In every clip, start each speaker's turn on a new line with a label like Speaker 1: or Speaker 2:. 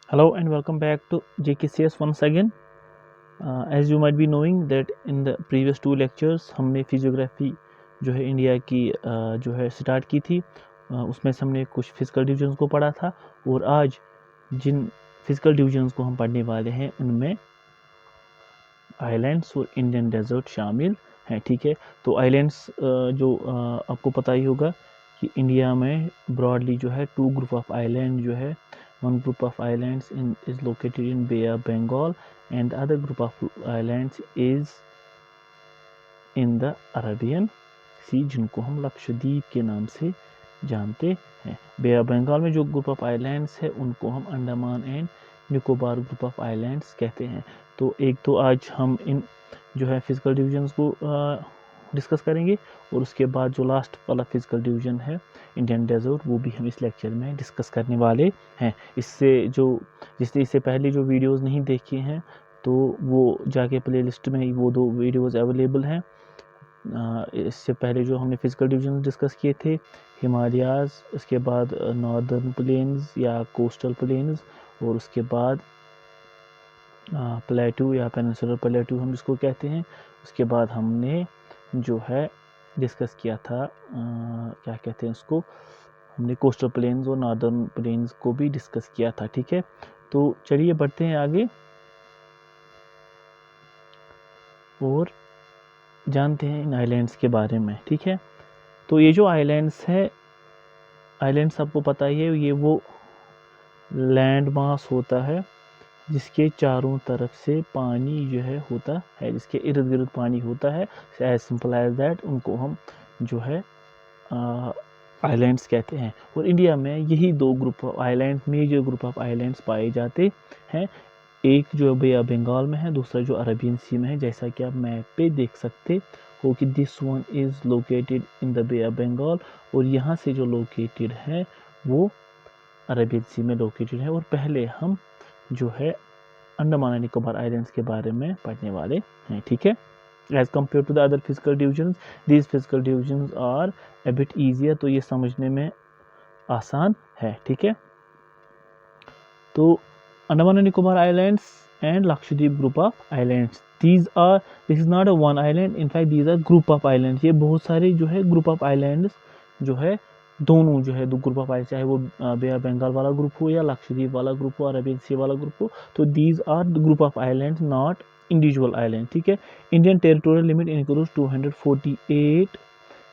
Speaker 1: Hello and welcome back to JKCS once again. As you might be knowing that in the previous two lectures हमने physiography जो है India की जो है start की थी। उसमें से हमने कुछ फिजिकल डिविजन्स को पढ़ा था और आज जिन फिजिकल डिविजन्स को हम पढ़ने वाले हैं उनमें आइलैंड्स और इंडियन डेजर्ट शामिल हैं। ठीक है, तो आइलैंड्स जो आपको पता ही होगा कि इंडिया में ब्रॉडली जो है टू ग्रुप ऑफ आइलैंड जो है one group of islands is located in Bay of Bengal and the other group of islands is in the Arabian Sea जिनको हम लक्षद्वीप के नाम से जानते हैं। बे ऑफ बंगाल में जो ग्रुप ऑफ आइलैंड्स है उनको हम Andaman and Nicobar group of islands कहते हैं। तो एक तो आज हम इन जो है फिजिकल डिविजन्स को डिस्कस करेंगे और उसके बाद जो लास्ट वाला फिजिकल डिवीजन है इंडियन डेजर्ट वो भी हम इस लेक्चर में डिस्कस करने वाले हैं। जिसने इससे पहले जो वीडियोस नहीं देखे हैं तो वो जाके प्लेलिस्ट में वो दो वीडियोस अवेलेबल हैं। इससे पहले जो हमने फिजिकल डिवीजन डिस्कस किए थे हिमालयाज, उसके बाद नॉर्दर्न प्लेन्स या कोस्टल प्लेन्स और उसके बाद प्लेटू या पेनिनसुलर प्लेटू हम जिसको कहते हैं। उसके बाद हमने जो है डिस्कस किया था क्या कहते हैं उसको, हमने कोस्टल प्लेन्स और नॉर्दर्न प्लेन्स को भी डिस्कस किया था। ठीक है, तो चलिए बढ़ते हैं आगे और जानते हैं इन आइलैंड्स के बारे में। ठीक है, तो ये जो आइलैंड्स है, आइलैंड्स आपको पता ही है ये वो लैंड मास होता है जिसके चारों तरफ से पानी जो है होता है, जिसके इर्द गिर्द पानी होता है। एज सिंपल एज दैट उनको हम जो है आइलैंड्स कहते हैं। और इंडिया में यही दो group of island, major group of islands पाए जाते हैं। एक जो बे ऑफ बंगाल में है, दूसरा जो अरेबियन सी में है। जैसा कि आप मैप पे देख सकते हो कि this one is located in the Bay of Bengal और यहाँ से जो लोकेटेड है वो अरेबियन सी में लोकेटेड है। और पहले हम जो है अंडमान एंड निकोबार आइलैंड्स के बारे में पढ़ने वाले हैं। ठीक है, as compare to the other physical divisions these physical divisions are a bit easier, तो ये समझने में आसान है। ठीक है, तो Andaman and Nicobar islands and Lakshadweep group of islands, this is not a one island, in fact these are group of islands. ये बहुत सारे जो है ग्रुप ऑफ आइलैंड्स जो है दोनों जो है दो ग्रुप ऑफ आइलैंड, चाहे वो बे ऑफ बंगाल वाला ग्रुप हो या लक्षद्वीप वाला ग्रुप हो, अरेबियन सी वाला ग्रुप हो, तो these are the group of islands not individual island. ठीक है, Indian territorial limit includes 248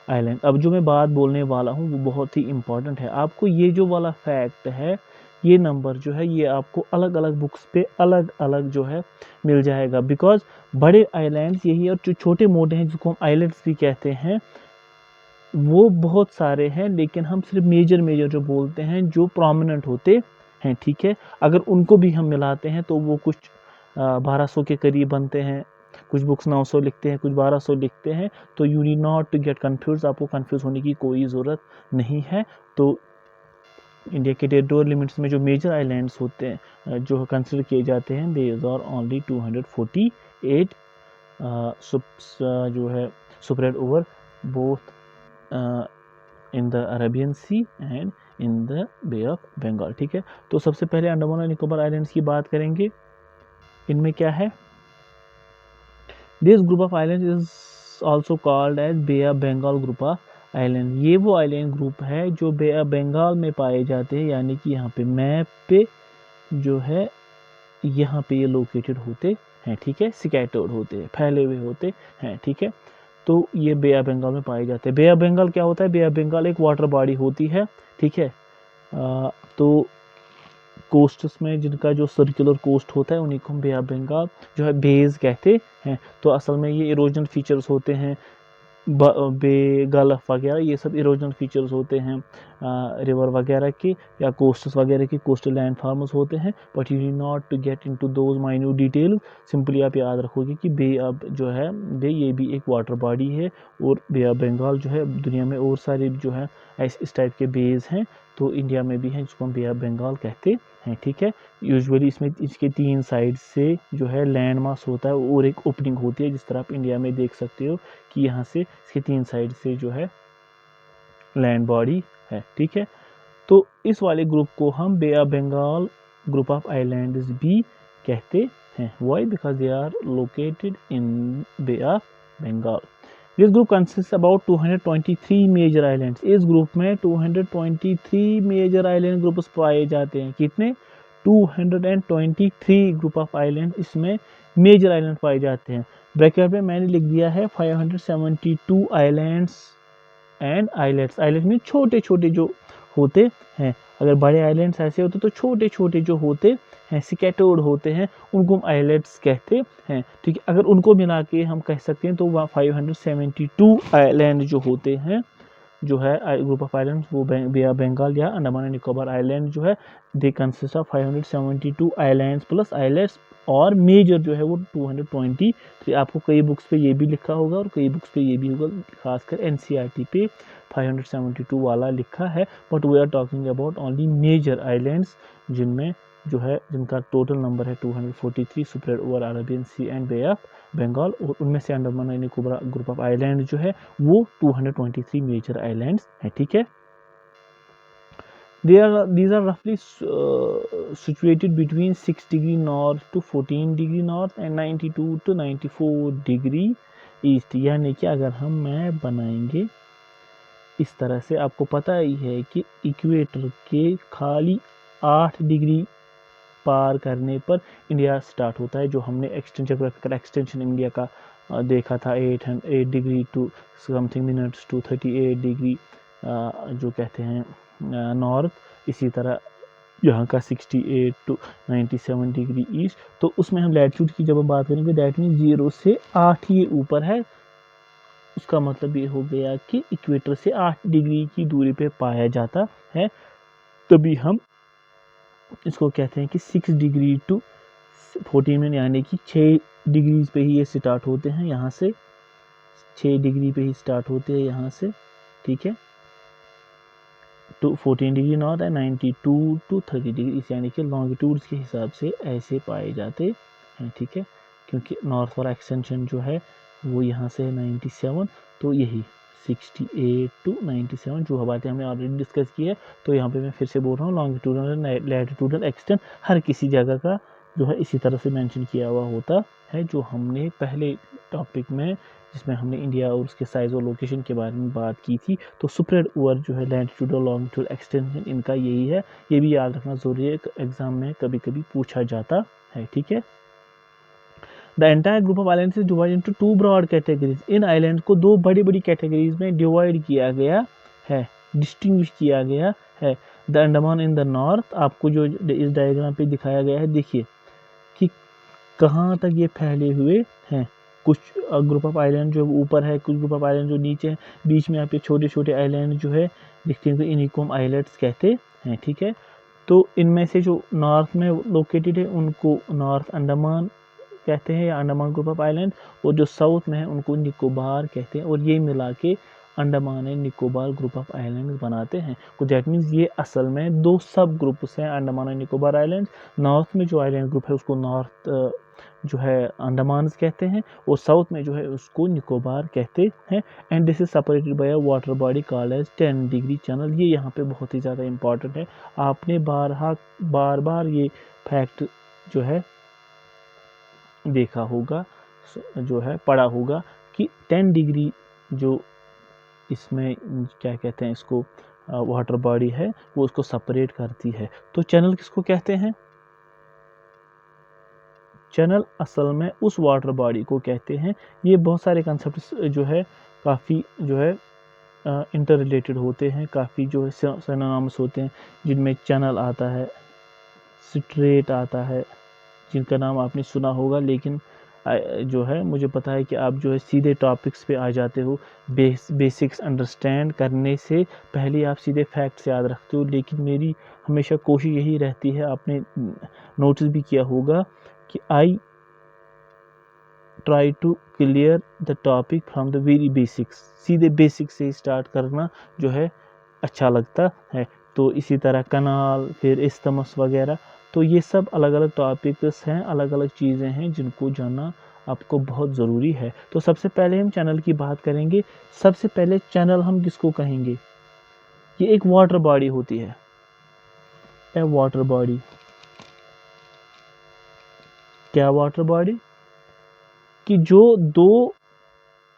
Speaker 1: island. अब जो मैं बात बोलने वाला हूँ वो बहुत ही इंपॉर्टेंट है। आपको ये जो वाला फैक्ट है, ये नंबर जो है, ये आपको अलग अलग बुक्स पे अलग अलग जो है मिल जाएगा, बिकॉज बड़े आइलैंड्स यही और जो छोटे मोटे हैं जिसको हम आइलैंड्स भी कहते हैं वो बहुत सारे हैं, लेकिन हम सिर्फ मेजर मेजर जो बोलते हैं जो प्रोमिनेंट होते हैं। ठीक है, अगर उनको भी हम मिलाते हैं तो वो कुछ 1200 के करीब बनते हैं। कुछ बुक्स 900 लिखते हैं, कुछ 1200 लिखते हैं। तो you need not to get confuse, आपको कंफ्यूज होने की कोई ज़रूरत नहीं है। तो इंडिया के टेरिटोरियल लिमिट्स में जो मेजर आइलैंड्स होते हैं जो कंसिडर किए जाते हैं, देज आर ओनली 248 जो है spread over both in the Arabian Sea and in the Bay of Bengal. ठीक है, तो सबसे पहले अंडमान और निकोबार आइलैंड्स की बात करेंगे। इनमें क्या है, this group of islands is also called as Bay of Bengal group of island. ये वो आइलैंड ग्रुप है जो बे ऑफ बंगाल में पाए जाते हैं, यानी कि यहाँ पे मैप पे जो है यहाँ पे ये लोकेटेड होते हैं। ठीक है, स्कैटर्ड होते हैं, फैले हुए होते हैं। ठीक है, तो ये बे ऑफ बंगाल में पाए जाते हैं। बे ऑफ बंगाल क्या होता है, बे ऑफ बंगाल एक वाटर बॉडी होती है। ठीक है, तो कोस्ट्स में जिनका जो सर्कुलर कोस्ट होता है उन्हीं को हम बे ऑफ बंगाल जो है बेज कहते हैं। तो असल में ये इरोजनल फीचर्स होते हैं, बे गल्फ वगैरह ये सब इरोजनल फीचर्स होते हैं रिवर वगैरह के या कोस्ट्स वगैरह के, कोस्टल लैंड फार्म्स होते हैं। But you need not to get into those minute detail, simply आप याद रखोगे कि बे ऑफ जो है बे ये भी एक वाटर बॉडी है और बे ऑफ बंगाल जो है दुनिया में और सारे जो है इस टाइप के बेज हैं, तो इंडिया में भी हैं जिसको हम बे ऑफ बंगाल कहते हैं। ठीक है, यूजुअली इसमें इसके 3 साइड से जो है लैंड मास होता है और एक ओपनिंग होती है, जिस तरह आप इंडिया में देख सकते हो कि यहाँ से इसके 3 साइड से जो है लैंड बॉडी है। ठीक है, तो इस वाले ग्रुप को हम बे of Bengal group of islands भी कहते हैं। Why? Because they are located in bay of Bengal. This group consist about 223 major islands. इस ग्रुप में 223 मेजर आइलैंड ग्रुप्स पाए जाते हैं। कितने? 223 ग्रुप ऑफ आइलैंड इसमें मेजर आइलैंड पाए जाते हैं। ब्रैकेट में मैंने लिख दिया है 572 आइलैंड्स एंड आइलैंड्स। आइलैंड में छोटे छोटे जो होते हैं, अगर बड़े आइलैंड्स ऐसे होते तो छोटे छोटे जो होते हैं स्कैटर्ड होते हैं उनको हम आइलैंड्स कहते हैं। ठीक है, अगर उनको मिला के हम कह सकते हैं तो वह 572 आइलैंड जो होते हैं जो है ग्रुप ऑफ आइलैंड्स वो बे ऑफ बंगाल या अंडमान एंड निकोबार आइलैंड जो है they consist of 572 islands plus islands और मेजर जो है वो 223। आपको कई बुक्स पे ये भी लिखा होगा और कई बुक्स पे ये भी होगा, खासकर एनसीईआरटी पे 572 वाला लिखा है। But we are talking about only major islands जिनमें जो है जिनका टोटल नंबर है 243 spread over Arabian Sea and Bay of Bengal, और उनमें से Andaman and Nicobar group of island जो है वो 223 मेजर आइलैंड्स है। ठीक है, these are roughly situated between 6 degree north to 14 degree north and 92 to 94 degree east। यानी कि अगर हम मैप बनाएंगे इस तरह से, आपको पता ही है कि इक्वेटर के खाली 8 डिग्री पार करने पर इंडिया स्टार्ट होता है। जो हमने ज्योग्राफिकल एक्सटेंशन इंडिया का देखा था 8 degree to something minutes to 38 degree जो कहते हैं नॉर्थ, इसी तरह यहाँ का 68 टू 97 डिग्री ईस्ट। तो उसमें हम लैटिट्यूड की जब हम बात करेंगे दैट मीन 0 से 8 ये ऊपर है। उसका मतलब ये हो गया कि इक्वेटर से 8 डिग्री की दूरी पे पाया जाता है। तभी हम इसको कहते हैं कि 6 डिग्री टू 14 यानी कि 6 डिग्री पे ही ये स्टार्ट होते हैं। यहाँ से 6 डिग्री पे ही स्टार्ट होते हैं यहाँ से। ठीक है, तो 14 डिग्री नॉर्थ है 92 टू 30 डिग्री, यानी कि लॉन्गिट्यूड्स के हिसाब से ऐसे पाए जाते हैं। ठीक है, क्योंकि नॉर्थ वाला एक्सटेंशन जो है वो यहाँ से है 97, तो यही 68 टू 97 जो बातें हमने ऑलरेडी डिस्कस की है। तो यहाँ पे मैं फिर से बोल रहा हूँ लॉन्गिट्यूडल लैटिट्यूडल एक्सटेंट हर किसी जगह का जो है इसी तरह से मेंशन किया हुआ होता है। जो हमने पहले टॉपिक में जिसमें हमने इंडिया और उसके साइज और लोकेशन के बारे में बात की थी, तो स्प्रेड ओवर जो है लैटिट्यूड और लॉन्गिट्यूड एक्सटेंशन इनका यही है। ये भी याद रखना जरूरी है, एग्जाम में कभी कभी पूछा जाता है। ठीक है, the entire group of islands is divided into 2 broad categories. इन आइलैंड को 2 बड़ी बड़ी कैटेगरीज में डिवाइड किया गया है, डिस्टिंग्विश किया गया है। The Andaman in the north, आपको जो इस डायग्राम पे दिखाया गया है देखिए कि कहाँ तक ये फैले हुए हैं। कुछ ग्रुप ऑफ आइलैंड जो ऊपर है, कुछ ग्रुप ऑफ आइलैंड जो नीचे है, बीच में यहाँ पे छोटे छोटे आइलैंड जो है दिखते हैं, इन्हीं को हम आइलैंड्स कहते हैं। ठीक है, तो इनमें से जो नॉर्थ में लोकेटेड है उनको नॉर्थ अंडमान कहते हैं या अंडमान ग्रुप ऑफ आइलैंड, और जो साउथ में है उनको निकोबार कहते हैं, और ये मिला के Andaman and Nicobar group of islands बनाते हैं। तो दैट मीन्स ये असल में 2 सब ग्रुप्स हैं Andaman and Nicobar island. North में जो आइलैंड ग्रुप है उसको नॉर्थ जो है अंडमान कहते हैं, और साउथ में जो है उसको निकोबार कहते हैं। And this is separated by a water body called as 10 degree channel. ये यहाँ पे बहुत ही ज़्यादा इंपॉर्टेंट है, आपने बार बार ये फैक्ट जो है देखा होगा, जो है पढ़ा होगा कि 10 डिग्री जो इसमें क्या कहते हैं इसको वाटर बॉडी है वो उसको सेपरेट करती है। तो चैनल किसको कहते हैं? चैनल असल में उस वाटर बॉडी को कहते हैं। ये बहुत सारे कंसेप्ट जो है काफ़ी जो है इंटर रिलेटेड होते हैं, काफ़ी जो है सिनोनिम्स होते हैं, जिनमें चैनल आता है, स्ट्रेट आता है, जिनका नाम आपने सुना होगा, लेकिन जो है मुझे पता है कि आप जो है सीधे टॉपिक्स पे आ जाते हो। बेसिक्स अंडरस्टैंड करने से पहले आप सीधे फैक्ट्स याद रखते हो, लेकिन मेरी हमेशा कोशिश यही रहती है, आपने नोटिस भी किया होगा कि I try to clear the topic from the very basics. सीधे बेसिक से स्टार्ट करना जो है अच्छा लगता है। तो इसी तरह कनाल, फिर इस्तमस वगैरह, तो ये सब अलग अलग टॉपिक्स हैं, अलग अलग चीज़ें हैं जिनको जानना आपको बहुत ज़रूरी है। तो सबसे पहले हम चैनल की बात करेंगे। सबसे पहले चैनल हम किसको कहेंगे? ये एक वाटर बॉडी होती है, ए वाटर बॉडी। क्या वाटर बॉडी? कि जो दो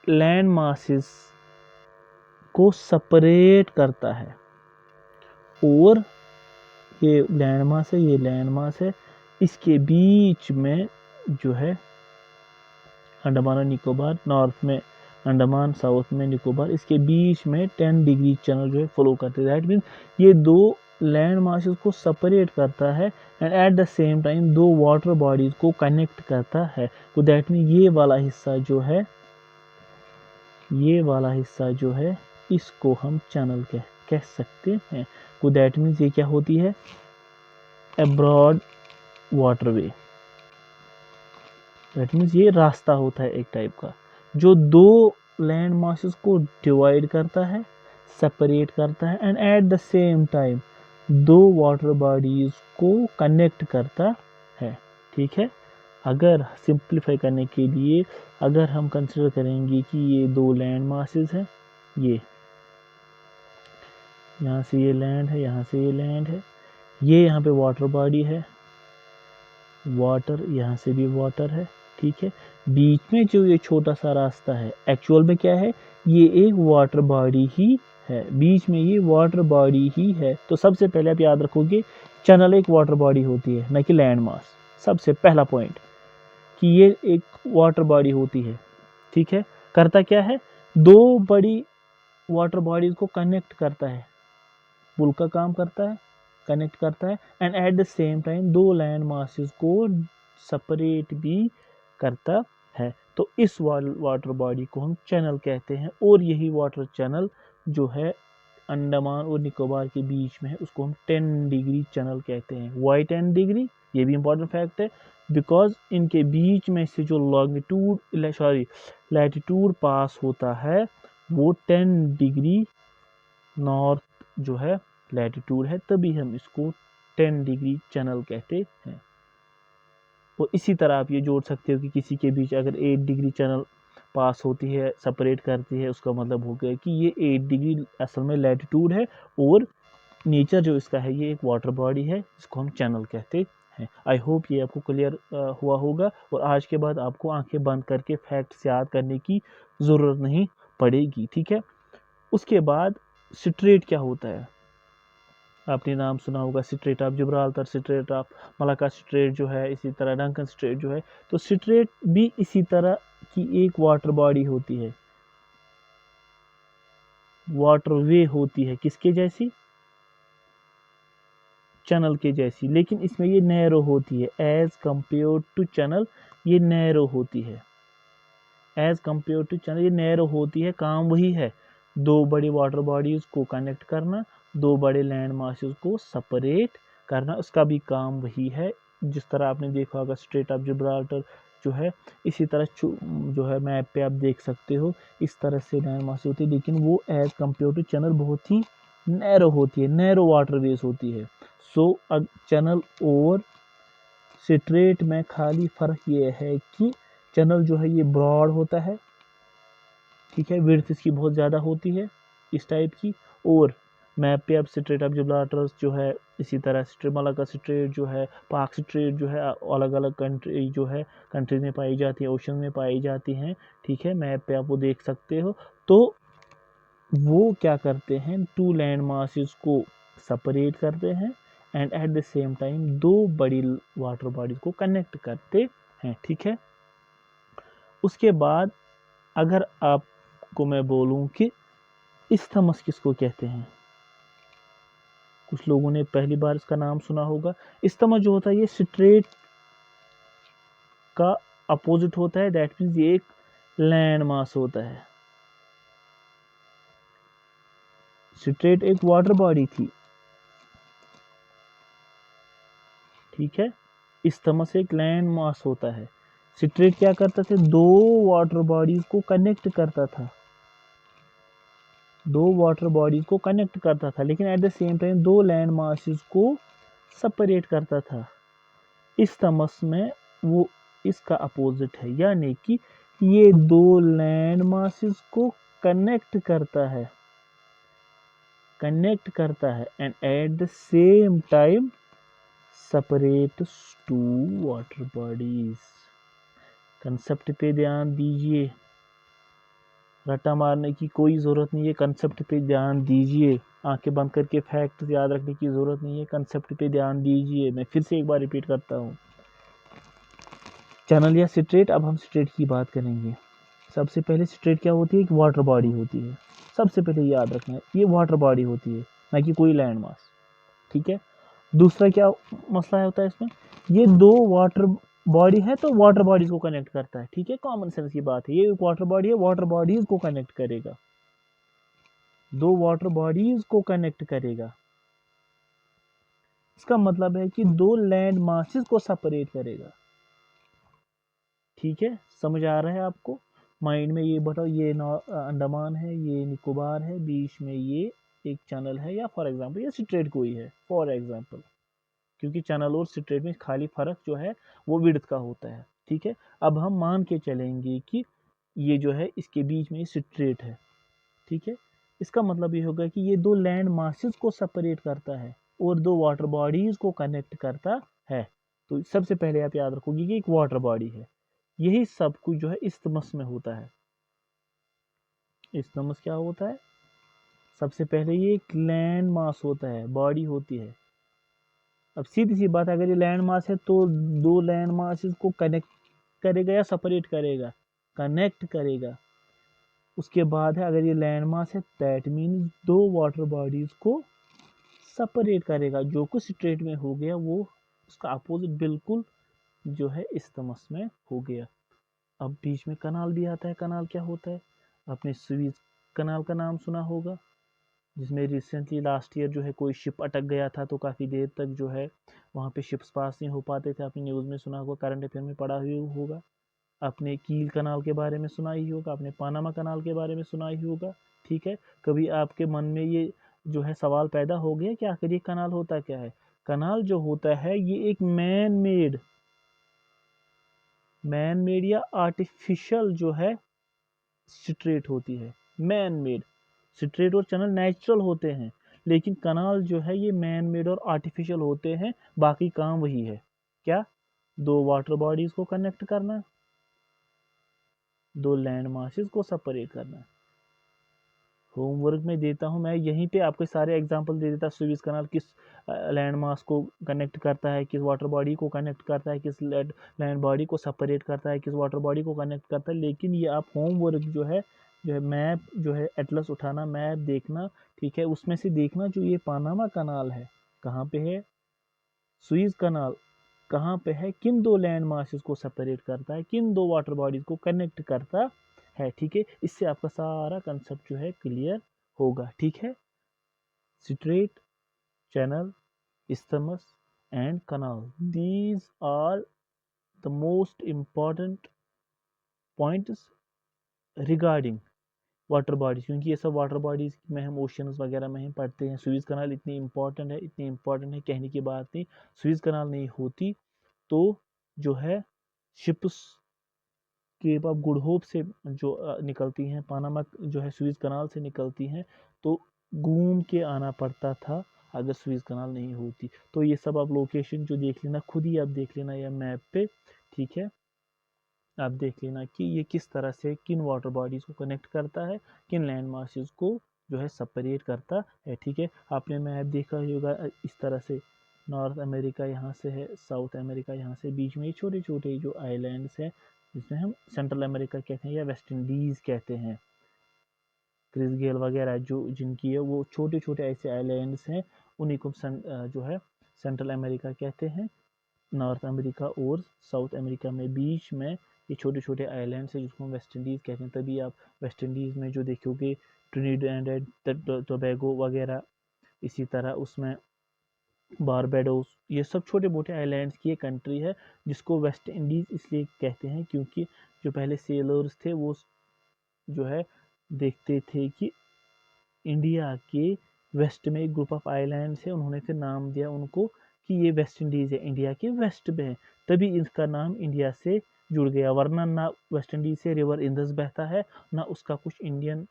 Speaker 1: लैंड मासेस को सेपरेट करता है, और ये लैंड मास है, ये लैंड मास है, इसके बीच में जो है अंडमान और निकोबार, नॉर्थ में अंडमान, साउथ में निकोबार, इसके बीच में 10 डिग्री चैनल जो है फ्लो करते हैं। दैट मीन्स ये दो लैंड मासेस को सेपरेट करता है and at the same time दो वाटर बॉडीज को कनेक्ट करता है। तो दैट मीन्स ये वाला हिस्सा जो है, ये वाला हिस्सा जो है, इसको हम चैनल कह सकते हैं। तो दैट मीन्स ये क्या होती है? A broad waterway. That means ये रास्ता होता है एक टाइप का, जो दो लैंड मासेस को डिवाइड करता है, सेपरेट करता है and at the same time दो वाटर बॉडीज को कनेक्ट करता है। ठीक है, अगर सिंप्लीफाई करने के लिए अगर हम कंसिडर करेंगे कि ये दो लैंड मासेस हैं, ये यहाँ से ये लैंड है, यहाँ से ये लैंड है, ये यहाँ पे वाटर बॉडी है, वाटर, यहाँ से भी वाटर है। ठीक है, बीच में जो ये छोटा सा रास्ता है, एक्चुअल में क्या है? ये एक वाटर बॉडी ही है, बीच में ये वाटर बॉडी ही है। तो सबसे पहले आप याद रखोगे चैनल एक वाटर बॉडी होती है, न कि लैंड मास। सबसे पहला पॉइंट कि ये एक वाटर बॉडी होती है। ठीक है, करता क्या है? दो बड़ी वाटर बॉडीज को कनेक्ट करता है, पुल का काम करता है, कनेक्ट करता है and at the same time दो लैंड मासेस को सेपरेट भी करता है। तो इस वाटर बॉडी को हम चैनल कहते हैं, और यही वाटर चैनल जो है अंडमान और निकोबार के बीच में है, उसको हम 10 डिग्री चैनल कहते हैं। Why 10 degree? ये भी इंपॉर्टेंट फैक्ट है, बिकॉज इनके बीच में से जो लैटिट्यूड पास होता है वो 10 डिग्री नॉर्थ जो है लैटिट्यूड है, तभी हम इसको 10 डिग्री चैनल कहते हैं। और इसी तरह आप ये जोड़ सकते हो कि किसी के बीच अगर 8 डिग्री चैनल पास होती है, सेपरेट करती है, उसका मतलब हो गया कि ये 8 डिग्री असल में लैटिट्यूड है, और नेचर जो इसका है ये एक वाटर बॉडी है, इसको हम चैनल कहते हैं। आई होप ये आपको क्लियर हुआ होगा, और आज के बाद आपको आंखें बंद करके फैक्ट्स याद करने की ज़रूरत नहीं पड़ेगी। ठीक है, उसके बाद स्ट्रेट क्या होता है? आपने नाम सुना होगा, straight of Gibraltar, straight of Malacca strait जो है, इसी तरह डंकन स्ट्रेट जो है। तो स्ट्रेट भी इसी तरह की एक वाटर बॉडी होती है, वाटरवे होती है, किसके जैसी? चैनल के जैसी, लेकिन इसमें ये नैरो होती है एज कंपेयर टू चैनल। ये नैरो होती है एज कंपेयर टू चैनल, ये नैरो होती है। काम वही है, दो बड़ी वाटर बॉडीज को कनेक्ट करना, दो बड़े लैंड मासेस को सेपरेट करना, उसका भी काम वही है। जिस तरह आपने देखा होगा स्ट्रेट ऑफ जिब्राल्टर जो है, इसी तरह जो है मैप पे आप देख सकते हो, इस तरह से लैंड मासेस होती है, लेकिन वो एज कंपेयर टू चैनल बहुत ही नैरो होती है, नैरो वाटरवेज होती है। सो चैनल और स्ट्रेट में खाली फर्क ये है कि चैनल जो है ये ब्रॉड होता है, ठीक है, विड्थ इसकी बहुत ज़्यादा होती है इस टाइप की। और मैप पे अब स्ट्रेट ऑफ जिब्राल्टर जो है, इसी तरह स्ट्रेट मलाका स्ट्रेट जो है, पाक स्ट्रेट जो है, अलग अलग कंट्री जो है कंट्रीज में पाई जाती है, ओशन में पाई जाती हैं। ठीक है, मैप पे आप वो देख सकते हो। तो वो क्या करते हैं, टू लैंड मासेस को सेपरेट करते हैं and at the same time दो बड़ी वाटर बॉडीज को कनेक्ट करते हैं। ठीक है, उसके बाद अगर आपको मैं बोलूं कि इस्थमस किसको कहते हैं, कुछ लोगों ने पहली बार इसका नाम सुना होगा। इस्थमस जो होता है ये स्ट्रेट का अपोजिट होता है, दैट मीन्स ये एक लैंड मास होता है। स्ट्रेट एक वाटर बॉडी थी, ठीक है, इस्थमस एक लैंड मास होता है। स्ट्रेट क्या करता था, दो वाटर बॉडीज को कनेक्ट करता था, दो वाटर बॉडीज को कनेक्ट करता था, लेकिन एट द सेम टाइम दो लैंड मासेस को सेपरेट करता था। इस्थमस में वो इसका अपोजिट है, यानी कि ये दो लैंड मासेस को कनेक्ट करता है, कनेक्ट करता है and at the same time separates two water bodies। Concept पे ध्यान दीजिए, रट्टा मारने की कोई ज़रूरत नहीं है, कंसेप्ट पे ध्यान दीजिए, आंखें बंद करके फैक्ट याद रखने की ज़रूरत नहीं है, कंसेप्ट पे ध्यान दीजिए। मैं फिर से एक बार रिपीट करता हूँ, चैनल या स्ट्रेट। अब हम स्ट्रेट की बात करेंगे। सबसे पहले स्ट्रेट क्या होती है? एक वाटर बॉडी होती है, सबसे पहले याद रखना है, ये वाटर बॉडी होती है, ना कि कोई लैंड मास, ठीक है। दूसरा क्या मसला होता है इसमें? ये दो वाटर बॉडी है तो वाटर बॉडीज को कनेक्ट करता है, ठीक है, कॉमन सेंस की बात है। ये एक वाटर बॉडी है, वाटर बॉडीज को कनेक्ट करेगा, दो वाटर बॉडीज को कनेक्ट करेगा। इसका मतलब है कि दो लैंड मासेस को सेपरेट करेगा, ठीक है। समझ आ रहा है आपको? माइंड में ये बताओ, ये अंडमान है, ये निकोबार है, बीच में ये एक चैनल है, या फॉर एग्जांपल ये स्ट्रेट कोई है, फॉर एग्जांपल, क्योंकि चैनल और स्ट्रेट में खाली फर्क जो है वो विड्थ का होता है, ठीक है। अब हम मान के चलेंगे कि ये जो है इसके बीच में स्ट्रेट है, ठीक है। इसका मतलब ये होगा कि ये दो लैंड मासेस को सेपरेट करता है और दो वाटर बॉडीज को कनेक्ट करता है। तो सबसे पहले आप याद रखोगे कि एक वाटर बॉडी है। यही सब कुछ जो है इस्थमस में होता है। इस्थमस क्या होता है? सबसे पहले ये एक लैंड मास होता है, बॉडी होती है। अब सीधी सी बात, अगर ये लैंड मास है तो दो लैंड मासेस को कनेक्ट करेगा या सेपरेट करेगा? कनेक्ट करेगा। उसके बाद है, अगर ये लैंड मास है दैट मीन्स दो वाटर बॉडीज को सेपरेट करेगा। जो कुछ स्ट्रेट में हो गया वो उसका अपोजिट बिल्कुल जो है इस्थमस में हो गया। अब बीच में कनाल भी आता है। कनाल क्या होता है? आपने सुएज कनाल का नाम सुना होगा, जिसमें रिसेंटली लास्ट ईयर जो है कोई शिप अटक गया था, तो काफ़ी देर तक जो है वहाँ पे शिप्स पास नहीं हो पाते थे। आपने न्यूज़ में सुना होगा, करंट अफेयर में पढ़ा ही होगा। आपने कील कनाल के बारे में सुना ही होगा, आपने पानामा कनाल के बारे में सुना ही होगा, ठीक है। कभी आपके मन में ये जो है सवाल पैदा हो गया कि आखिर ये कनाल होता क्या है? कनाल जो होता है ये एक मैन मेड या आर्टिफिशियल जो है स्ट्रेट होती है। मैन मेड स्ट्रेट और चैनल नेचुरल होते हैं, लेकिन कनाल जो है ये मैन मेड और आर्टिफिशियल होते हैं। बाकी काम वही है, क्या? दो वाटर बॉडीज को कनेक्ट करना, दो लैंड मासेस को सेपरेट करना। होमवर्क में देता हूं मैं, यहीं पे आपके सारे एग्जांपल दे देता। सुएज कनाल किस लैंड मास को कनेक्ट करता है, किस वाटर बॉडी को कनेक्ट करता है, किस लैंड बॉडी को सेपरेट करता है, किस वाटर बॉडी को कनेक्ट करता है। लेकिन ये आप होमवर्क जो है मैप जो है एटलस उठाना, मैप देखना, ठीक है। उसमें से देखना जो ये पानामा कनाल है कहाँ पे है, सुएज कनाल कहाँ पे है, किन दो लैंड मासेस को सेपरेट करता है, किन दो वाटर बॉडीज को कनेक्ट करता है, ठीक है। इससे आपका सारा कंसेप्ट जो है क्लियर होगा, ठीक है। Straight, channel, isthmus and canal, these are the most important points regarding water bodies, क्योंकि ये सब वाटर बॉडीज में हम ओशंस वगैरह में हम पढ़ते हैं। सुएज कनाल इतनी इंपॉर्टेंट है, इतनी इंपॉर्टेंट है, कहने की बात नहीं। सुएज कनाल नहीं होती तो जो है ships Cape of Good Hope से जो निकलती हैं, पानामा जो है सुएज कनाल से निकलती हैं, तो घूम के आना पड़ता था अगर सुएज कनाल नहीं होती। तो ये सब आप लोकेशन जो देख लेना, खुद ही आप देख लेना या मैप पे, ठीक है। आप देख लेना कि ये किस तरह से किन वाटर बॉडीज को कनेक्ट करता है, किन लैंड मासेस को जो है सेपरेट करता है, ठीक है। आपने मैप देखा ही होगा इस तरह से, नॉर्थ अमेरिका यहाँ से है, साउथ अमेरिका यहाँ से, बीच में छोटे छोटे जो आइलैंड्स हैं जिसमें हम सेंट्रल अमेरिका कहते हैं या वेस्ट इंडीज़ कहते हैं। क्रिस गेल वगैरह जो जिनकी है वो छोटे छोटे ऐसे आइलैंड्स हैं, उन्हीं को जो है सेंट्रल अमेरिका कहते हैं। नॉर्थ अमेरिका और साउथ अमेरिका में बीच में ये छोटे छोटे आइलैंड्स हैं जिसको हम वेस्ट इंडीज़ कहते हैं। तभी आप वेस्ट इंडीज़ में जो देखोगे ट्रिनिडाड एंड टोबैगो वगैरह, इसी तरह उसमें बारबाडोस, ये सब छोटे मोटे आइलैंड्स की एक कंट्री है जिसको वेस्ट इंडीज़ इसलिए कहते हैं क्योंकि जो पहले सेलर्स थे वो जो है देखते थे कि इंडिया के वेस्ट में एक ग्रुप ऑफ आइलैंड्स है, उन्होंने फिर नाम दिया उनको कि ये वेस्ट इंडीज़ है, इंडिया के वेस्ट में है, तभी इसका नाम इंडिया से जुड़ गया। वरना ना वेस्ट इंडीज़ से रिवर इंदस बहता है, ना उसका कुछ इंडियन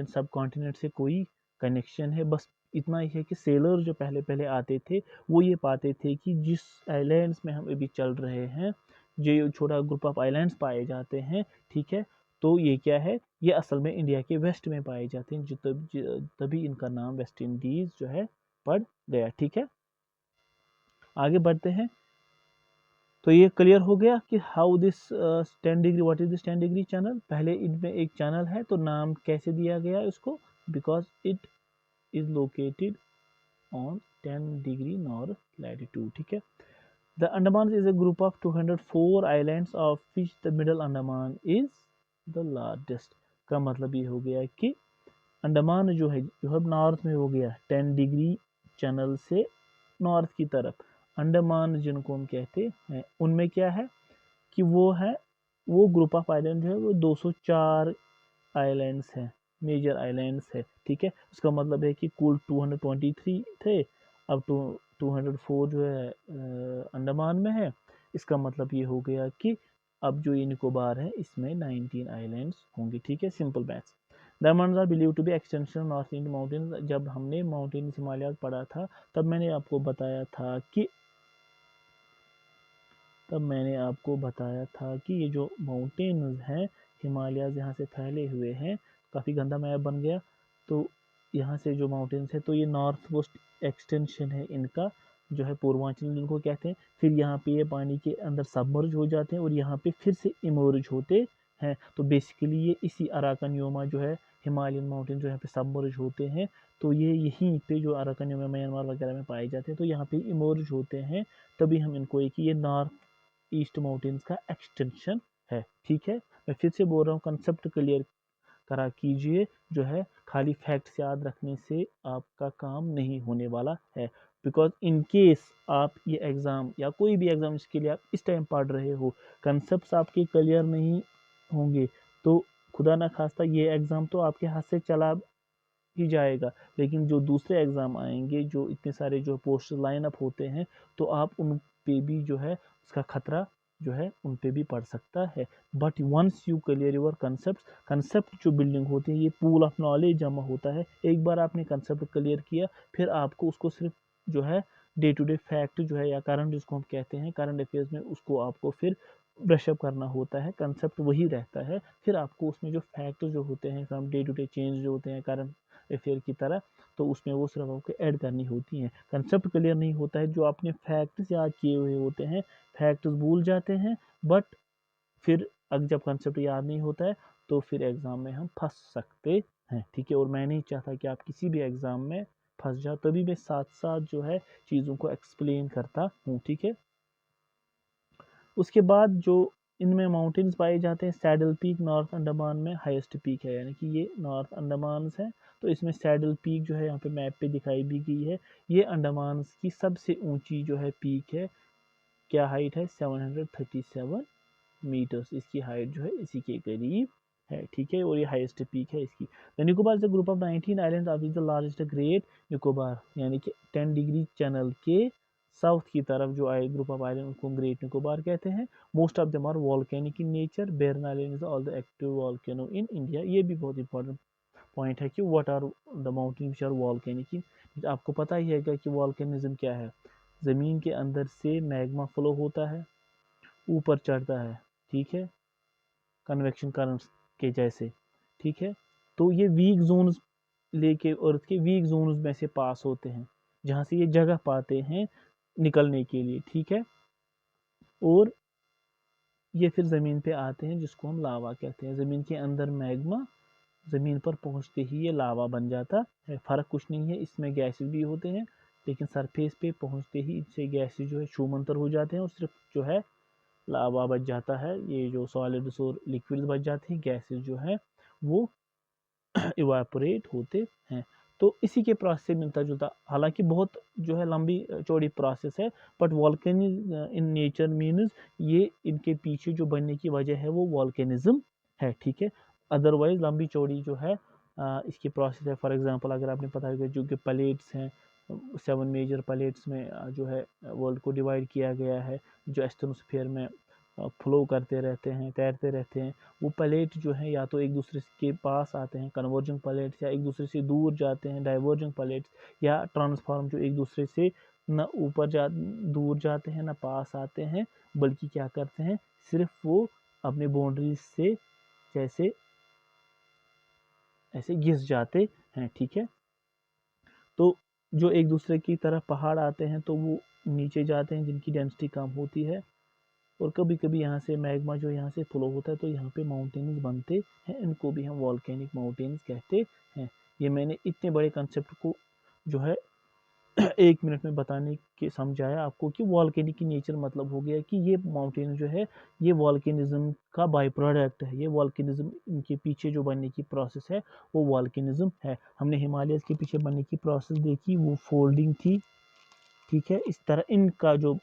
Speaker 1: सब कॉन्टिनेंट से कोई कनेक्शन है। बस इतना ही है कि सेलर जो पहले पहले आते थे वो ये पाते थे कि जिस आइलैंड्स में हम अभी चल रहे हैं, जो छोटा ग्रुप ऑफ आइलैंड्स पाए जाते हैं, ठीक है, तो ये क्या है, ये असल में इंडिया के वेस्ट में पाए जाते हैं, तभी इनका नाम वेस्ट इंडीज़ जो है पड़ गया। ठीक है, आगे बढ़ते हैं। तो ये क्लियर हो गया कि how this 10 degree, what is this 10 degree channel. पहले इनमें एक चैनल है, तो नाम कैसे दिया गया इसको, because it is located on 10 degree north latitude. ठीक है, the Andaman is a group of 204 islands of which the middle Andaman is the largest. का मतलब ये हो गया कि अंडमान जो है नॉर्थ में हो गया 10 डिग्री चैनल से नॉर्थ की तरफ। अंडमान जिनको हम कहते हैं उनमें क्या है कि वो ग्रुप ऑफ आइलैंड जो है वो 204 आइलैंड्स हैं, मेजर आइलैंड्स है। ठीक है, उसका मतलब है कि कुल 223 थे, अब 204 जो है अंडमान में है। इसका मतलब ये हो गया कि अब जो ये निकोबार है इसमें 19 आइलैंड्स होंगे। ठीक है, simple maths. The Andaman are believe to be extension north Indian mountain. जब हमने माउंटेन हिमालय पढ़ा था तब मैंने आपको बताया था कि ये जो माउंटेन्स हैं हिमालय यहाँ से फैले हुए हैं, काफ़ी गंदा मैप बन गया। तो यहाँ से जो माउंटेन्स है तो ये नॉर्थ वेस्ट एक्सटेंशन है इनका, जो है पूर्वांचल जिनको कहते हैं। फिर यहाँ पे ये पानी के अंदर सबमर्ज हो जाते हैं और यहाँ पे फिर से इमर्ज होते हैं। तो बेसिकली ये इसी अराकनयोमा जो है हिमालयन माउंटेन जो यहाँ पे सबमर्ज होते हैं, तो ये यहीं पे जो अराकनयोमा म्यांमार वगैरह में पाए जाते हैं, तो यहाँ पे इमर्ज होते हैं। तभी हम इनको एक ये नॉर्थ ईस्ट माउंटेन्स का एक्सटेंशन है। ठीक है, मैं फिर से बोल रहा हूँ, कंसेप्ट क्लियर करा कीजिए। जो है खाली फैक्ट्स याद रखने से आपका काम नहीं होने वाला है, बिकॉज इन केस आप ये एग्ज़ाम या कोई भी एग्ज़ाम इसके लिए आप इस टाइम पढ़ रहे हो, कंसेप्ट आपके क्लियर नहीं होंगे, तो खुदा ना खास्ता ये एग्ज़ाम तो आपके हाथ से चला ही जाएगा। लेकिन जो दूसरे एग्ज़ाम आएंगे, जो इतने सारे जो पोस्ट लाइन अप होते हैं, तो आप उन पे भी जो है उसका खतरा जो है उन पे भी पड़ सकता है। But once you clear your concept जो बिल्डिंग होती है, ये पूल ऑफ नॉलेज जमा होता है। एक बार आपने कंसेप्ट क्लियर किया, फिर आपको उसको सिर्फ जो है डे टू डे फैक्ट जो है या करंट जिसको हम कहते हैं करंट अफेयर्स में, उसको आपको फिर ब्रशअप करना होता है। कंसेप्ट वही रहता है, फिर आपको उसमें जो फैक्ट जो होते हैं from day to day change जो होते हैं करंट अफेयर की तरह, तो उसमें वो सिर्फ आपको ऐड करनी होती हैं। कंसेप्ट क्लियर नहीं होता है, जो आपने फैक्ट्स याद किए हुए होते हैं फैक्ट्स भूल जाते हैं। बट फिर अगर जब कंसेप्ट याद नहीं होता है तो फिर एग्ज़ाम में हम फंस सकते हैं। ठीक है, और मैं नहीं चाहता कि आप किसी भी एग्ज़ाम में फंस जाओ, तभी मैं साथ साथ जो है चीज़ों को एक्सप्लेन करता हूँ। ठीक है, उसके बाद जो इनमें माउंटेन्स पाए जाते हैं, सैडल पीक नॉर्थ अंडमान में हाईएस्ट पीक है, यानी कि ये नॉर्थ अंडमान है। तो इसमें सैडल पीक जो है यहाँ पे मैप पे दिखाई भी गई है, ये अंडमान की सबसे ऊंची जो है पीक है। क्या हाइट है, 737 मीटर्स इसकी हाइट जो है इसी के करीब है। ठीक है, और ये हाईएस्ट पीक है इसकी। The Nicobar is the group of 19 island of the largest great Nicobar, यानी कि 10 डिग्री चैनल के साउथ की तरफ जो आए ग्रुप ऑफ आइलैंड उनको ग्रेट निकोबार कहते हैं। Most of them are volcanic in nature. Barren island is all the active volcano in India. ये भी बहुत इंपॉर्टेंट पॉइंट है कि what are the mountain which are volcanic in. आपको पता ही है कि वॉल्केनिज्म क्या है, ज़मीन के अंदर से मैग्मा फ्लो होता है, ऊपर चढ़ता है। ठीक है, कन्वेक्शन करंट्स के जैसे। ठीक है, तो ये वीक जोन्स लेके अर्थ के वीक जोन्स में से पास होते हैं, जहाँ से ये जगह पाते हैं निकलने के लिए। ठीक है, और ये फिर ज़मीन पे आते हैं जिसको हम लावा कहते हैं। ज़मीन के अंदर मैग्मा, ज़मीन पर पहुँचते ही ये लावा बन जाता है। फ़र्क कुछ नहीं है, इसमें गैसेस भी होते हैं, लेकिन सरफेस पे पहुँचते ही इनसे गैसेस जो है छूमंतर हो जाते हैं और सिर्फ जो है लावा बच जाता है। ये जो सॉलिड्स और लिक्विड्स बच जाते हैं, गैसेस जो है वो इवापोरेट होते हैं। तो इसी के प्रोसेस से मिलता जुलता, हालांकि बहुत जो है लंबी चौड़ी प्रोसेस है, but volcanism in nature means ये इनके पीछे जो बनने की वजह है वो वॉल्केनिज्म है। ठीक है, अदरवाइज लंबी चौड़ी जो है इसकी प्रोसेस है। फॉर एग्जांपल अगर आपने पता होगा जो कि प्लेट्स हैं, 7 मेजर प्लेट्स में जो है वर्ल्ड को डिवाइड किया गया है। जो एस्ट्रोस्फीयर में फ्लो करते रहते हैं, तैरते रहते हैं। वो प्लेट जो है या तो एक दूसरे के पास आते हैं, कन्वर्जिंग प्लेट्स, या एक दूसरे से दूर जाते हैं, डाइवर्जिंग प्लेट्स, या ट्रांसफॉर्म जो एक दूसरे से न दूर जाते हैं, ना पास आते हैं, बल्कि क्या करते हैं, सिर्फ वो अपने बाउंड्रीज से जैसे ऐसे घिस जाते हैं। ठीक है, तो जो एक दूसरे की तरफ पहाड़ आते हैं तो वो नीचे जाते हैं, जिनकी डेंसिटी कम होती है, और कभी कभी यहाँ से मैग्मा जो यहाँ से फ्लो होता है तो यहाँ पे माउंटेन्स बनते हैं, इनको भी हम वॉल्केनिक माउंटेन्स कहते हैं। ये मैंने इतने बड़े कंसेप्ट को जो है 1 मिनट में बताने के समझाया आपको कि वॉल्केनिक की नेचर मतलब हो गया कि ये माउंटेन जो है ये वॉल्केनिज्म का बाय प्रोडक्ट है। ये वॉल्केनिज्म, इनके पीछे जो बनने की प्रोसेस है वो वॉल्केनिज्म है। हमने हिमालयस के पीछे बनने की प्रोसेस देखी, वो फोल्डिंग थी। ठीक है, इस तरह इनका जो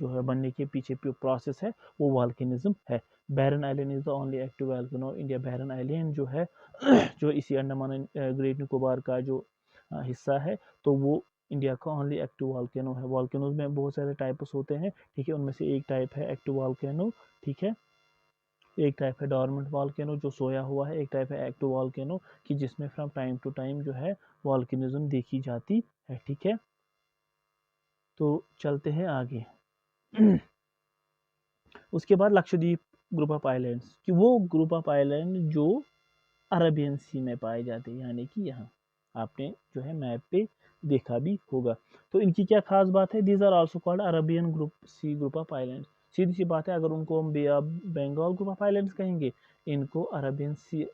Speaker 1: है बनने के पीछे प्रोसेस है वो वॉल्केनिज्म है। Barren Island is the only active volcano India. Barren Island जो है जो इसी अंडमान ग्रेट निकोबार का जो हिस्सा है, तो वो इंडिया का ओनली एक्टिव वोल्केनो है। वोल्केनोज में बहुत सारे टाइप्स होते हैं। ठीक है, उनमें से एक टाइप है एक्टिव वोल्केनो। ठीक है, एक टाइप है डॉर्मेंट वोल्केनो जो सोया हुआ है, एक टाइप है एक्टिव वोल्केनो कि जिसमें फ्रॉम टाइम टू टाइम जो है वोल्केनिज्म देखी जाती है। ठीक है, तो चलते हैं आगे। उसके बाद लक्षद्वीप ग्रुप ऑफ आइलैंड्स, कि वो ग्रुप ऑफ आइलैंड जो अरबियन सी में पाए जाते हैं, यानी कि यहाँ आपने जो है मैप पे देखा भी होगा। तो इनकी क्या खास बात है, these are also called Arabian group sea group of island. सीधी सी बात है, अगर उनको हम बे of Bengal group of islands कहेंगे, इनको अरबियन सी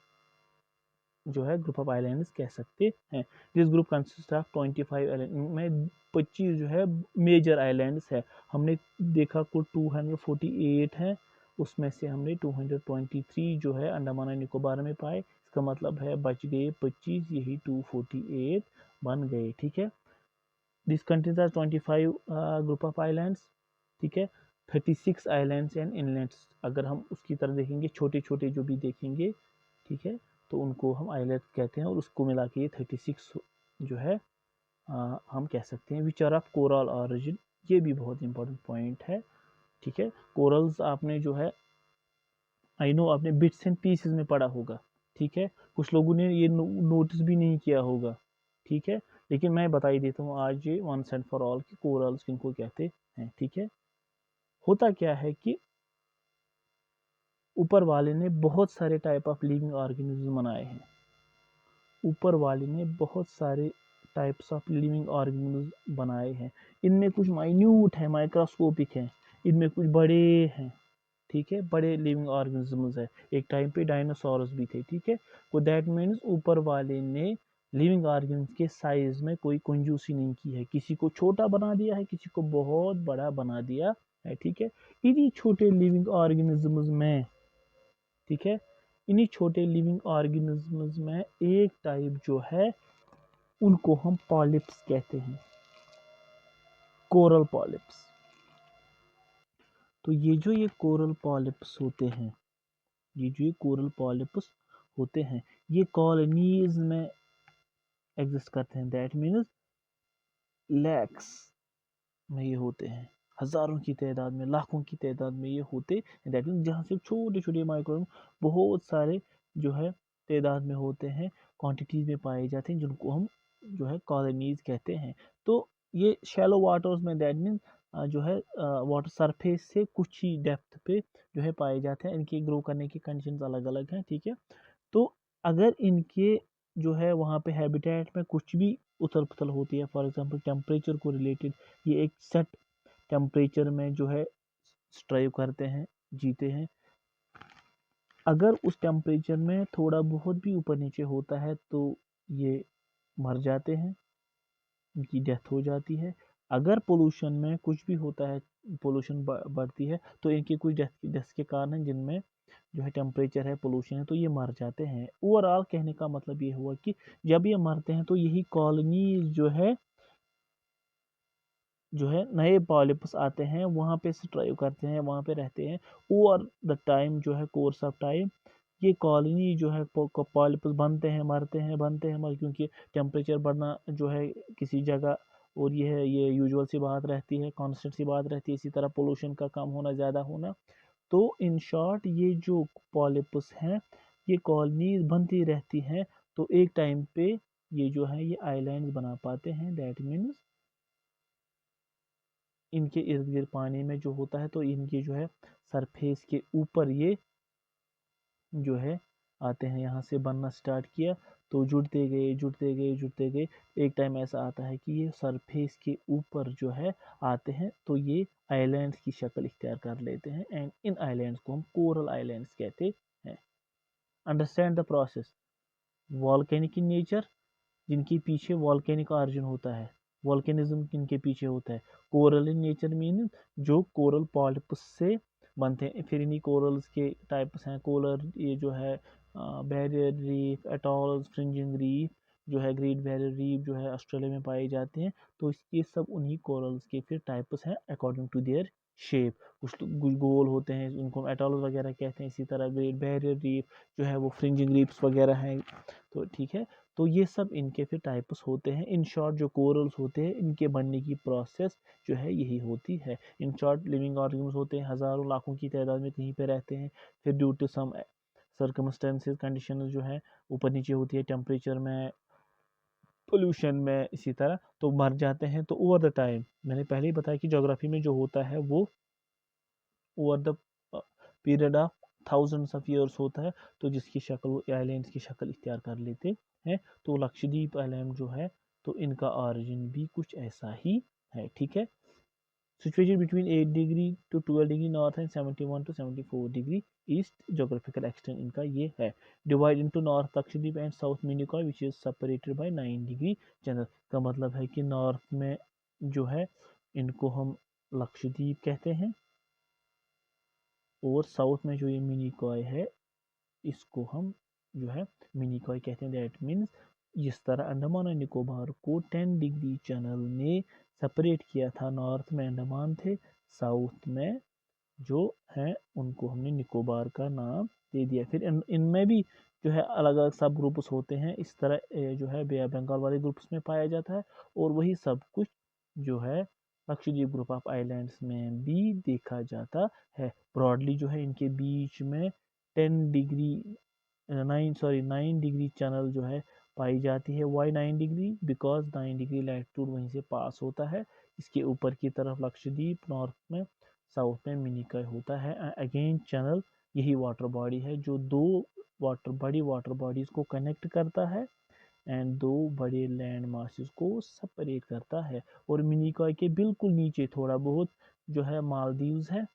Speaker 1: जो है ग्रुप ऑफ आइलैंड्स कह सकते हैं। This group consist of 25 island में 25 जो है मेजर आइलैंड्स है। हमने देखा कुल 248 है, उसमें से हमने 223 जो है अंडमान एंड निकोबार में पाए। इसका मतलब है बच गए 25, यही 248 बन गए। ठीक है, this contains are 25 group of islands. ठीक है, 36 आइलैंड्स एंड इनलेट्स। अगर हम उसकी तरह देखेंगे, छोटे छोटे जो भी देखेंगे, ठीक है, तो उनको हम आइलैंड्स कहते हैं, और उसको मिला के 36 जो है हम कह सकते हैं। Which are of coral origin, ये भी बहुत इंपॉर्टेंट पॉइंट है। ठीक है, कोरल्स आपने जो है आई नो आपने बिट्स एंड पीसेस में पढ़ा होगा। ठीक है, कुछ लोगों ने ये नोटिस भी नहीं किया होगा। ठीक है, लेकिन मैं बता ही देता हूँ आज ये वंस एंड फॉर ऑल कि कोरल्स किनको कहते हैं। ठीक है, होता क्या है कि ऊपर वाले ने बहुत सारे टाइप ऑफ लिविंग ऑर्गेनिज्म बनाए हैं। ऊपर वाले ने बहुत सारे टाइप्स ऑफ लिविंग ऑर्गेनिज्म बनाए हैं। इनमें कुछ माइन्यूट है, माइक्रोस्कोपिक है, इनमें कुछ बड़े हैं। ठीक है, बड़े लिविंग ऑर्गेनिजम्स है। एक टाइम पे डायनासोरस भी थे। ठीक है, तो दैट मीन्स ऊपर वाले ने लिविंग ऑर्गेनिज्म के साइज में कोई कंजूसी नहीं की है, किसी को छोटा बना दिया है, किसी को बहुत बड़ा बना दिया है। ठीक है, इन्हीं छोटे लिविंग ऑर्गेनिजम्स में, ठीक है, इन्हीं छोटे लिविंग ऑर्गेनिजम्स में एक टाइप जो है उनको हम पॉलिप्स कहते हैं, कोरल पॉलिप्स। तो ये कोरल पॉलिप्स होते हैं, ये जो कोरल पॉलिप्स होते हैं, ये कॉलोनीज में एग्जिस्ट करते हैं। दैट मीन्स लैक्स में ये होते हैं, हजारों की तादाद में, लाखों की तादाद में ये होते हैं। दैट मीन्स जहाँ से छोटे छोटे माइक्रो बहुत सारे जो है तादाद में होते हैं, क्वांटिटीज में पाए जाते हैं, जिनको हम जो है कॉलोनीज कहते हैं। तो ये शैलो वाटर्स में, दैट मीन्स जो है वाटर सरफेस से कुछ ही डेप्थ पे जो है पाए जाते हैं। इनके ग्रो करने की कंडीशंस अलग अलग हैं। ठीक है, तो अगर इनके जो है वहाँ पे हैबिटेट में कुछ भी उथल पुथल होती है, फॉर एग्जांपल टेम्परेचर को रिलेटेड, ये एक सेट टेम्परेचर में जो है स्ट्राइव करते हैं, जीते हैं। अगर उस टेम्परेचर में थोड़ा बहुत भी ऊपर नीचे होता है तो ये मर जाते हैं, इनकी डेथ हो जाती है। अगर पोल्यूशन में कुछ भी होता है, पोल्यूशन बढ़ती है, तो इनके कुछ डेथ के कारण हैं, जिनमें जो है टेम्परेचर है, पोल्यूशन है, तो ये मर जाते हैं। ओवरऑल कहने का मतलब ये हुआ कि जब ये मरते हैं तो यही कॉलोनी जो है नए पॉलिप्स आते हैं, वहाँ पे स्ट्राइव करते हैं, वहाँ पे रहते हैं। ओवर द टाइम जो है कोर्स ऑफ टाइम ये कॉलोनी जो है पॉलिप्स बनते हैं, मरते हैं, बनते हैं, मर, क्योंकि टेम्परेचर बढ़ना जो है किसी जगह, और ये यूजुअल सी बात रहती है, कांस्टेंट सी बात रहती है। इसी तरह पोल्यूशन का कम होना, ज़्यादा होना, तो इन शॉर्ट ये जो पॉलिपस हैं ये कॉलोनीज बनती रहती हैं, तो एक टाइम पे ये जो है ये आइलैंड बना पाते हैं। दैट मीन्स इनके इर्द गिर्द पानी में जो होता है तो इनके जो है सरफेस के ऊपर ये जो है आते हैं, यहाँ से बनना स्टार्ट किया तो जुड़ते गए जुड़ते गए जुड़ते गए, एक टाइम ऐसा आता है कि ये सरफेस के ऊपर जो है आते हैं, तो ये आइलैंड्स की शक्ल इख्तियार कर लेते हैं एंड इन आइलैंड्स को हम कोरल आइलैंड्स कहते हैं। Understand the process. Volcanic in nature, जिनके पीछे वॉल्केनिक ऑरिजिन होता है, वॉल्केनिज्म किनके पीछे होता है। कोरल इन नेचर मीन जो कोरल पॉलिपस से बनते हैं। फिर इन्हीं कोरल्स के टाइप्स हैं कोरल, ये जो है barrier reef, atolls, fringing reef जो है, ग्रेट बैरियर रीफ जो है ऑस्ट्रेलिया में पाए जाते हैं। तो ये सब उन्हीं कोरल्स के फिर टाइप्स हैं अकॉर्डिंग टू देयर शेप। कुछ गोल होते हैं, उनको एटॉल्स वगैरह कहते हैं। इसी तरह ग्रेट बैरियर रीफ जो है वो फ्रिंजिंग रीफ्स वगैरह हैं। तो ठीक है, तो ये सब इनके फिर टाइप्स होते हैं। इन शॉर्ट जो कोरल्स होते हैं इनके बनने की प्रोसेस जो है यही होती है। इन शॉर्ट लिविंग ऑर्गेनिज्म होते हैं, हज़ारों लाखों की तादाद में कहीं पे रहते हैं। फिर due to some circumstances, condition जो है ऊपर नीचे होती है, टेम्परेचर में, पोल्यूशन में, इसी तरह तो मर जाते हैं। तो ओवर द टाइम, मैंने पहले ही बताया कि ज्योग्राफी में जो होता है वो over the period of thousands of years होता है, तो जिसकी शक्ल वो आइलैंड्स की शक्ल इख्तियार कर लेते हैं। तो लक्षद्वीप आइलैंड जो है तो इनका ऑरिजिन भी कुछ ऐसा ही है। ठीक है, situated between 8 degree to 12 degree north and 71 to 74 degree east, geographical extent इनका ये है। Divide into north Lakshadweep and south Minicoy which is separated by 9 degree channel. का मतलब है कि नॉर्थ में जो है इनको हम लक्षद्वीप कहते हैं, और साउथ में जो ये मिनिकॉय है इसको हम जो है मिनिकॉय कहते हैं। दैट मीन्स जिस तरह अंडमान एंड निकोबार को 10 डिग्री चैनल ने सेपरेट किया था, नॉर्थ में अंडमान थे, साउथ में जो है उनको हमने निकोबार का नाम दे दिया। फिर इनमें भी जो है अलग अलग सब ग्रुप्स होते हैं, इस तरह जो है बे ऑफ बंगाल वाले ग्रुप्स में पाया जाता है, और वही सब कुछ जो है लक्षद्वीप ग्रुप ऑफ आइलैंड्स में भी देखा जाता है। ब्रॉडली जो है इनके बीच में 10 डिग्री 9 डिग्री चैनल जो है पाई जाती है। Why 9 degree, because 9 degree latitude वहीं से पास होता है। इसके ऊपर की तरफ लक्षद्वीप, नॉर्थ में, साउथ में मिनिकॉय होता है। अगेन चैनल यही वाटर बॉडी है जो दो बड़ी वाटर बॉडीज को कनेक्ट करता है एंड दो बड़े लैंड मासेस को सेपरेट करता है। और मिनिकॉय के बिल्कुल नीचे थोड़ा बहुत जो है मालदीव्स है,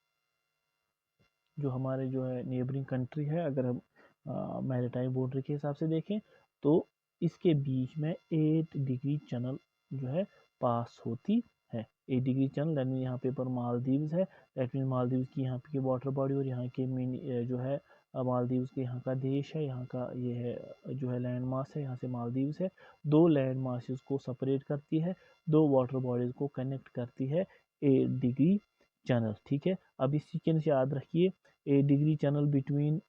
Speaker 1: जो हमारे जो है नेबरिंग कंट्री है। अगर हम मैरीटाइम बाउंड्री के हिसाब से देखें तो इसके बीच में 8 डिग्री चैनल जो है पास होती है। 8 डिग्री चैनल दैट मीन यहाँ पे पर मालदीव्स है, दैट मीन मालदीव्स की यहाँ की वाटर बॉडी, और यहाँ के जो है मालदीव्स के यहाँ का देश है, यहाँ का ये है जो है लैंड मास है, यहाँ से मालदीव्स है। दो लैंड मासेस को सेपरेट करती है, दो वाटर बॉडीज को कनेक्ट करती है 8 डिग्री चैनल। ठीक है, अब इस सीक्वेंस याद रखिए। 8 degree channel between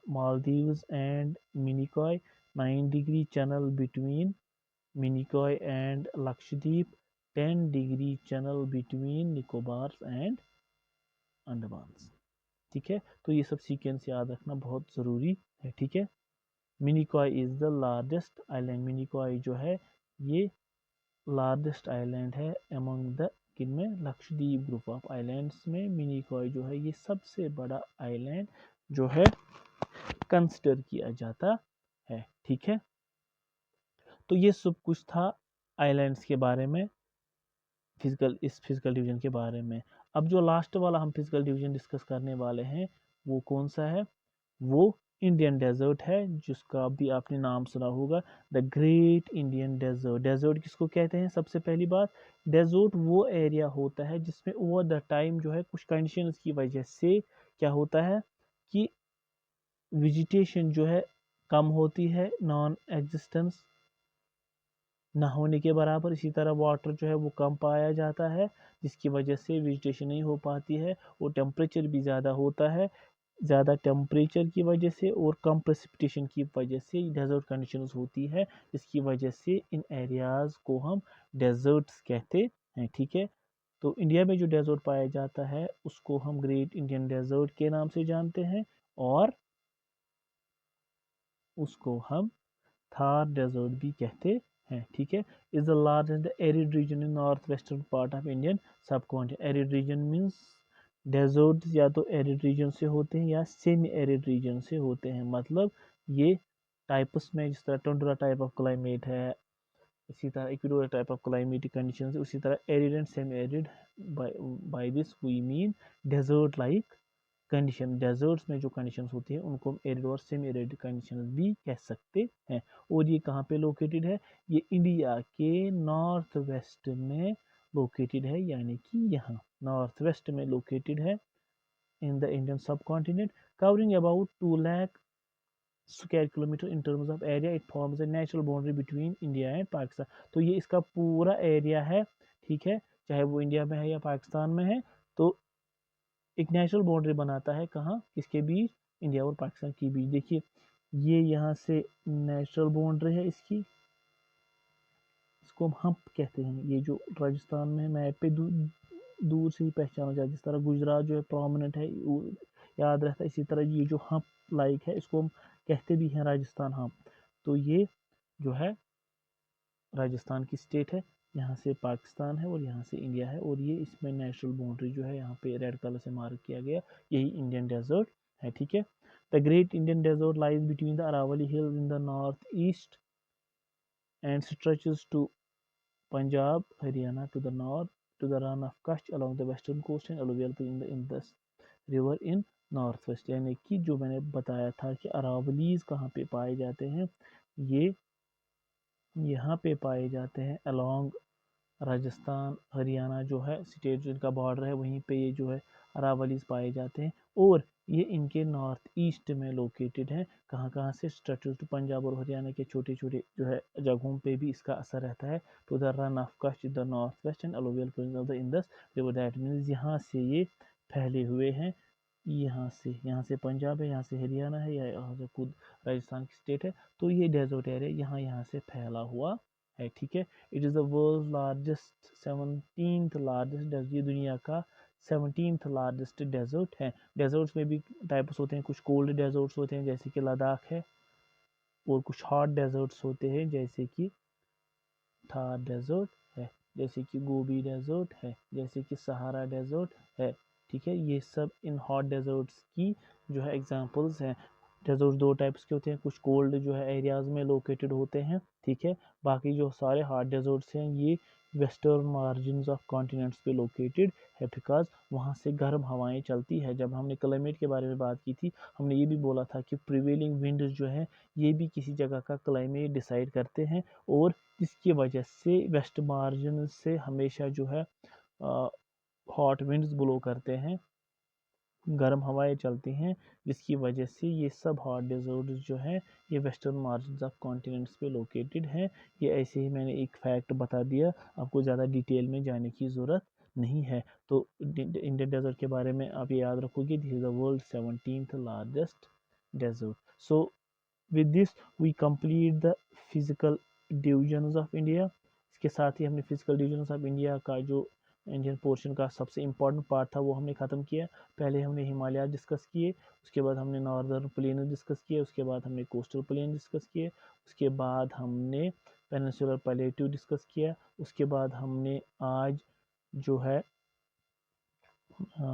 Speaker 1: Maldives and Minicoy, 9 degree channel between Minicoy and Lakshadweep, 10 degree channel between Nicobars and Andamans। ठीक है, तो ये सब सीक्वेंस याद रखना बहुत ज़रूरी है। ठीक है, Minicoy is the largest island, Minicoy जो है ये लार्जेस्ट आइलैंड है अमंग द किनमें, लक्षद्वीप ग्रुप ऑफ आइलैंड्स में मिनिकॉय जो है ये सबसे बड़ा आइलैंड जो है कंसिडर किया जाता है। ठीक है, तो ये सब कुछ था आइलैंड्स के बारे में, इस फिजिकल डिवीजन के बारे में। अब जो लास्ट वाला हम फिजिकल डिवीजन डिस्कस करने वाले हैं वो कौन सा है, वो इंडियन डेजर्ट है, जिसका भी आपने नाम सुना होगा, the great Indian desert. Desert किसको कहते हैं? सबसे पहली बात, डेजर्ट वो एरिया होता है जिसमें ओवर द टाइम जो है कुछ कंडीशंस की वजह से क्या होता है कि वेजिटेशन जो है कम होती है, नॉन एग्जिस्टेंस ना होने के बराबर। इसी तरह वाटर जो है वो कम पाया जाता है, जिसकी वजह से वेजिटेशन नहीं हो पाती है, और टेम्परेचर भी ज़्यादा होता है। ज़्यादा टेम्परेचर की वजह से और कम प्रेसिपिटेशन की वजह से डेजर्ट कंडीशंस होती है, जिसकी वजह से इन एरियाज़ को हम डेजर्ट्स कहते हैं। ठीक है, तो इंडिया में जो डेजर्ट पाया जाता है उसको हम ग्रेट इंडियन डेजर्ट के नाम से जानते हैं, और उसको हम थार डेजर्ट भी कहते हैं, ठीक है। Is the largest arid region in north western part of Indian subcontinent. Arid region means desert या तो एरिड रीजन से होते हैं या सेमी एरिड रीजन से होते हैं, मतलब ये टाइप्स में जिस तरह टुंड्रा टाइप ऑफ क्लाइमेट है, इसी तरह equatorial type of climatic conditions, उसी तरह arid and semi arid, by this we mean desert like condition. Deserts में जो कंडीशंस होती है उनको हम एरिड और सेमी एरिड कंडीशंस भी कह सकते हैं। और ये कहाँ पे लोकेटेड है? ये इंडिया के नॉर्थ वेस्ट में लोकेटेड है, यानी कि यहाँ नॉर्थ वेस्ट में लोकेटेड है इन द इंडियन सब continent, covering about 2 lakh square kilometre in terms of area. It forms a natural boundary between India and Pakistan. तो ये इसका पूरा एरिया है, ठीक है, चाहे वो इंडिया में है या पाकिस्तान में है, तो एक नेचुरल बाउंड्री बनाता है, कहाँ, किसके बीच, इंडिया और पाकिस्तान के बीच। देखिए ये यहाँ से नेचुरल बाउंड्री है इसकी, इसको हम हम्प कहते हैं। ये जो राजस्थान में मैप पे दूर से ही पहचाना जाए, जिस तरह गुजरात जो है प्रोमिनेंट है, याद रहता है, इसी तरह ये जो हम्प लाइक है इसको हम कहते भी हैं राजस्थान हम्प। तो ये जो है राजस्थान की स्टेट है, यहाँ से पाकिस्तान है और यहाँ से इंडिया है, और ये इसमें नेचुरल बाउंड्री जो है यहाँ पे रेड कलर से मार्क किया गया, यही इंडियन डेजर्ट है, ठीक है। The great Indian desert lies between the Aravalli hills in the north east and stretches to Punjab Haryana to the north to the Rann of Kutch along the western coast and alluvial plain in the Indus river in north west. यानी कि जो मैंने बताया था कि अरावलीज कहाँ पे पाए जाते हैं, ये यहाँ पे पाए जाते हैं अलोंग राजस्थान हरियाणा जो है स्टेट जिनका बॉर्डर है, वहीं पे ये जो है अरावलीज पाए जाते हैं, और ये इनके नॉर्थ ईस्ट में लोकेटेड है। कहाँ कहाँ से? स्ट्रेचेस टू पंजाब और हरियाणा के छोटे छोटे जो है जगहों पे भी इसका असर रहता है। To the Rann of Kutch the north west and alluvial plains of the Indus river, that means यहाँ से ये फैले हुए हैं, यहाँ से पंजाब है, यहाँ से हरियाणा है, या यहाँ से खुद राजस्थान की स्टेट है, तो ये डेजर्ट एरिया यहाँ से फैला हुआ है, ठीक है। It is the world largest 17th largest desert, ये दुनिया का 17th लार्जेस्ट डेजर्ट है। डेजर्ट्स में भी टाइप्स होते हैं, कुछ कोल्ड डेजर्ट्स होते हैं जैसे कि लद्दाख है, और कुछ हॉट डेजर्ट्स होते हैं जैसे कि थार डेजर्ट है, जैसे कि गोबी डेजर्ट है, जैसे कि सहारा डेजर्ट है, ठीक है। ये सब इन हॉट डेजर्ट्स की जो है एग्जांपल्स हैं। डेजर्ट दो टाइप्स के होते हैं, कुछ कोल्ड जो है एरियाज में लोकेटेड होते हैं, ठीक है, बाकी जो सारे हॉट डेजर्ट्स हैं ये वेस्टर्न मार्जिन ऑफ कॉन्टिनेंट्स पे लोकेटेड है, बिकॉज वहाँ से गर्म हवाएं चलती है। जब हमने क्लाइमेट के बारे में बात की थी, हमने ये भी बोला था कि प्रिवेलिंग विंड जो है ये भी किसी जगह का क्लाइमेट डिसाइड करते हैं, और इसकी वजह से वेस्ट मार्जिन से हमेशा जो है हॉट विंड्स ब्लो करते हैं, गर्म हवाएं चलती हैं, जिसकी वजह से ये सब हॉट डेजर्ट्स जो है ये वेस्टर्न मार्जिन ऑफ कॉन्टिनेंट्स पे लोकेटेड हैं। ये ऐसे ही मैंने एक फैक्ट बता दिया, आपको ज़्यादा डिटेल में जाने की ज़रूरत नहीं है। तो इंडियन डेजर्ट के बारे में आप ये याद रखोगे, this is the world 17th largest desert. So with this we complete the physical divisions of India. इसके साथ ही हमने फिजिकल डिविजन्स ऑफ इंडिया का जो इंडियन पोर्शन का सबसे इम्पोर्टेंट पार्ट था वो हमने ख़त्म किया। पहले हमने हिमालय डिस्कस किए, उसके बाद हमने नॉर्दर्न प्लेन डिस्कस किए, उसके बाद हमने कोस्टल प्लेन डिस्कस किए, उसके बाद हमने पेनिनसुलर पैलेटिव डिस्कस किया, उसके बाद हमने आज जो है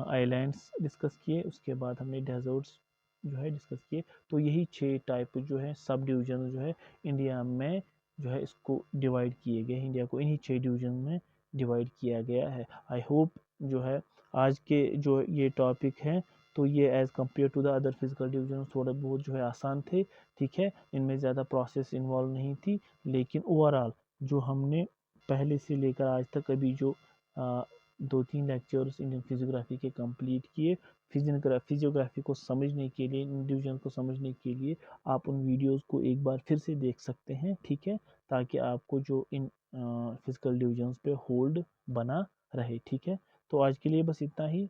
Speaker 1: आइलैंड्स डिस्कस किए, उसके बाद हमने डेजर्ट्स जो है डिस्कस किए। तो यही 6 टाइप जो है सब डिवीजन जो है इंडिया में जो है इसको डिवाइड किए गए हैं, इंडिया को इन्हीं 6 डिवीजन में डिवाइड किया गया है। आई होप जो है आज के जो ये टॉपिक हैं तो ये as compare to the other physical division थोड़े बहुत जो है आसान थे, ठीक है, इनमें ज़्यादा प्रोसेस इन्वॉल्व नहीं थी, लेकिन ओवरऑल जो हमने पहले से लेकर आज तक अभी जो 2-3 लेक्चर्स इंडियन फिजियोग्राफी के कंप्लीट किए, फिजियोग्राफी को समझने के लिए, इन डिवीजन को समझने के लिए आप उन वीडियोस को एक बार फिर से देख सकते हैं, ठीक है, ताकि आपको जो इन फिजिकल डिवीजन्स पे होल्ड बना रहे, ठीक है। तो आज के लिए बस इतना ही,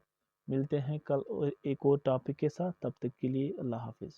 Speaker 1: मिलते हैं कल एक और टॉपिक के साथ, तब तक के लिए अल्लाह हाफिज़।